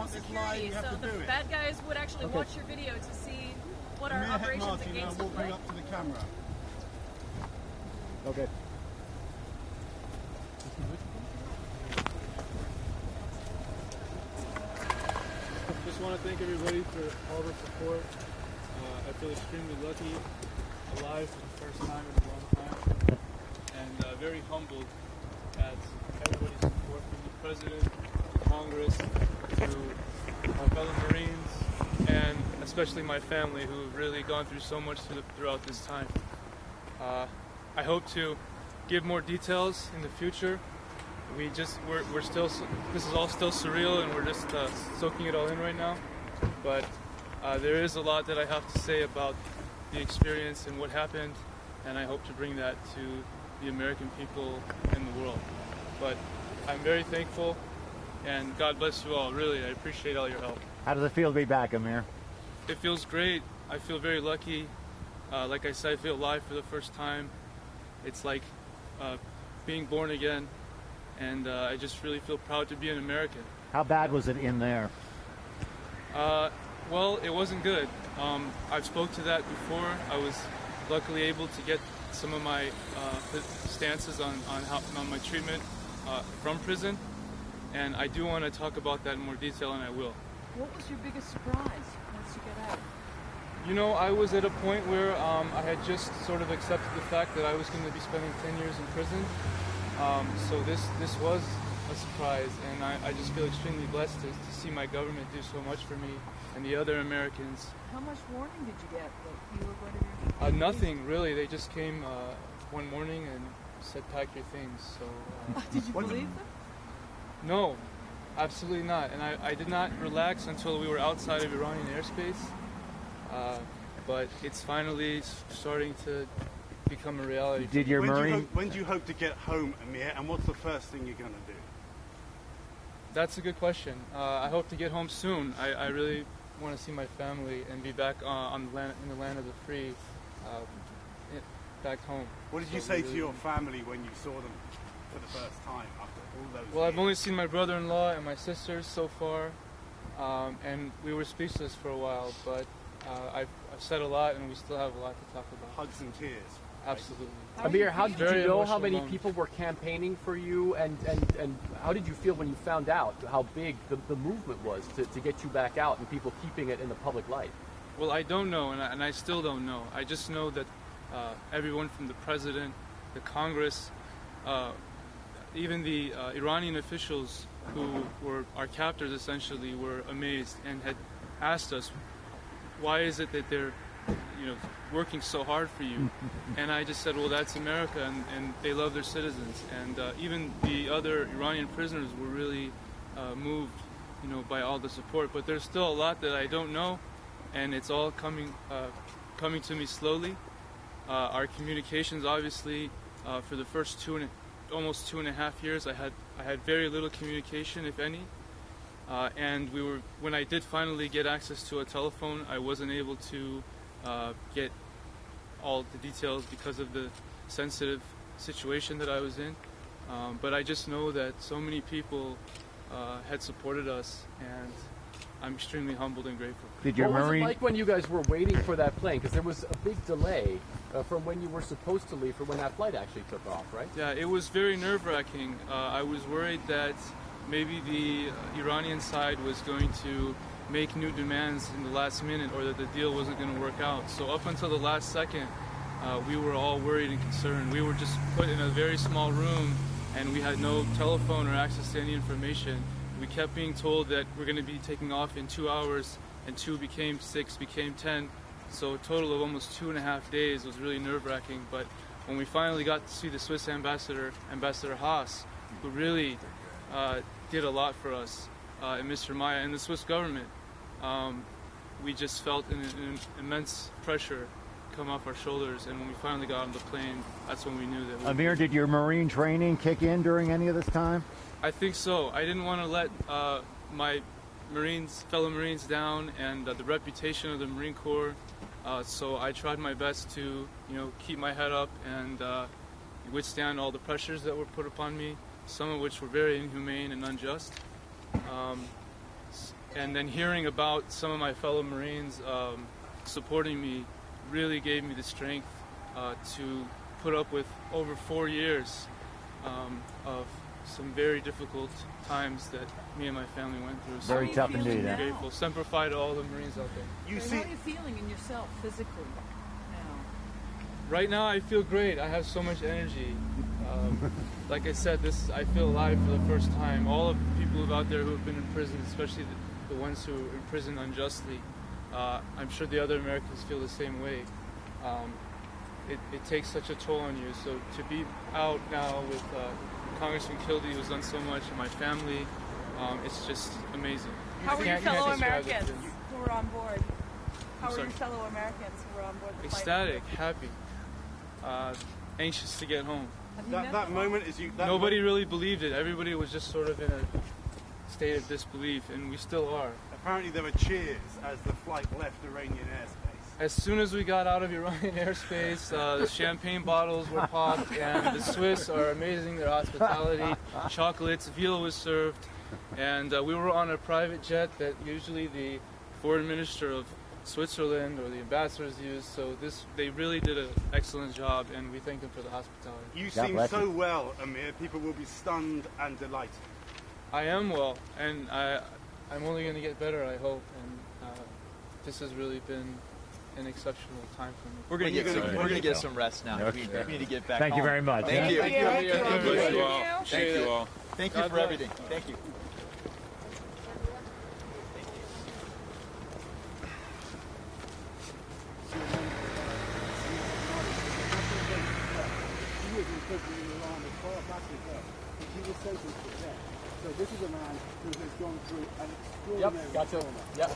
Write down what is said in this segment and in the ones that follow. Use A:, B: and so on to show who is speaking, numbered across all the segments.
A: national security, so the bad guys would actually watch your video to see what our operations against look like.
B: Up to the camera.
C: Okay.
D: Just want to thank everybody for all the support. I feel extremely lucky, alive for the first time in a long time, and very humbled at everybody's support from the President, Congress, to my fellow Marines, and especially my family who have really gone through so much throughout this time. I hope to give more details in the future. We're still, this is all still surreal, and we're just soaking it all in right now. But there is a lot that I have to say about the experience and what happened, and I hope to bring that to the American people and the world. But I'm very thankful, and God bless you all. Really, I appreciate all your help.
C: How does it feel to be back, Amir?
D: It feels great. I feel very lucky. Like I said, I feel alive for the first time. It's like being born again. And I just really feel proud to be an American.
C: How bad was it in there?
D: Well, it wasn't good. I've spoke to that before. I was luckily able to get some of my stances on my treatment from prison, and I do want to talk about that in more detail, and I will.
E: What was your biggest surprise once you got out?
D: You know, I was at a point where I had just sort of accepted the fact that I was going to be spending 10 years in prison. So this was a surprise, and I just feel extremely blessed to see my government do so much for me and the other Americans.
E: How much warning did you get that you were going to be?
D: Nothing, really. They just came one morning and said, pack your things. So.
E: Did you believe them?
D: No, absolutely not. And I did not relax until we were outside of Iranian airspace. But it's finally starting to become a reality.
C: Did your Marine?
B: When do you hope to get home, Amir? And what's the first thing you're going to do?
D: That's a good question. I hope to get home soon. I really want to see my family and be back on the land, in the land of the free, back home.
B: What did you say to your family when you saw them for the first time after all those years?
D: Well, I've only seen my brother-in-law and my sisters so far, and we were speechless for a while, but I've said a lot, and we still have a lot to talk about.
B: Hugs and tears.
D: Absolutely.
F: Amir, how did you know how many
D: moment.
F: people were campaigning for you, and how did you feel when you found out how big the movement was to get you back out and people keeping it in the public light?
D: Well, I don't know, and I still don't know. I just know that everyone from the president, the Congress, even the Iranian officials who were our captors essentially were amazed and had asked us, why is it that they're working so hard for you? And I just said, well, that's America, and they love their citizens. And even the other Iranian prisoners were really moved, by all the support. But there's still a lot that I don't know, and it's all coming to me slowly. Our communications, obviously, for the first almost 2.5 years, I had very little communication, if any. And when I did finally get access to a telephone, I wasn't able to get all the details because of the sensitive situation that I was in. But I just know that so many people had supported us, and I'm extremely humbled and grateful.
F: What was it like when you guys were waiting for that plane? Because there was a big delay from when you were supposed to leave for when that flight actually took off, right?
D: Yeah, it was very nerve-wracking. I was worried that maybe the Iranian side was going to make new demands in the last minute, or that the deal wasn't going to work out. So up until the last second, we were all worried and concerned. We were just put in a very small room, and we had no telephone or access to any information. We kept being told that we're going to be taking off in 2 hours, and 2 became 6, became 10. So a total of almost 2.5 days. Was really nerve-wracking. But when we finally got to see the Swiss ambassador, Ambassador Haas, who really did a lot for us, and Mr. Maya and the Swiss government, we just felt an immense pressure come off our shoulders, and when we finally got on the plane, that's when we knew that.
C: Amir, did your Marine training kick in during any of this time?
D: I think so. I didn't want to let my fellow Marines down, and the reputation of the Marine Corps. So I tried my best to, keep my head up and withstand all the pressures that were put upon me, some of which were very inhumane and unjust. and then hearing about some of my fellow Marines supporting me really gave me the strength to put up with over 4 years of some very difficult times that me and my family went through.
C: Very
D: So
C: tough indeed.
D: I'm grateful. Semper Fi to all the Marines out there.
E: How are you feeling in yourself physically now?
D: Right now, I feel great. I have so much energy. Like I said, I feel alive for the first time. All of the people out there who have been in prison, especially the ones who are in prison unjustly, I'm sure the other Americans feel the same way. It takes such a toll on you. So to be out now with Congressman Kildee, who's done so much, and my family, it's just amazing.
G: How were your
D: You can't
G: fellow
D: describe it.
G: Americans who were on board? How were
D: sorry.
G: your fellow Americans who were on board the flight?
D: Ecstatic, happy, anxious to get home.
B: That moment is you.
D: Nobody really believed it. Everybody was just sort of in a state of disbelief, and we still are.
B: Apparently there were cheers as the flight left Iranian airspace.
D: As soon as we got out of Iranian airspace, the champagne bottles were popped, and the Swiss are amazing, their hospitality, chocolates, veal was served, and we were on a private jet that usually the foreign minister of Switzerland or the ambassadors use, so they really did an excellent job, and we thank them for the hospitality.
B: You seem so well, Amir. People will be stunned and delighted.
D: I am well, and I'm only going to get better, I hope, and this has really been an exceptional time for me.
H: We're going to get some rest now.
C: Okay.
H: We need to get back
C: Thank you
H: home.
C: very much.
H: Thank you.
G: Thank you.
H: Thank you.
G: Thank you.
H: Thank you all. Thank you for everything. Thank you.
B: So this is a man who has gone through an extraordinary
F: Gotcha.
B: trauma.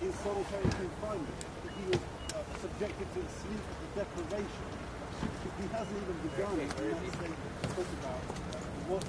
B: In solitary confinement. He was subjected to sleep deprivation. He hasn't even begun to talk about what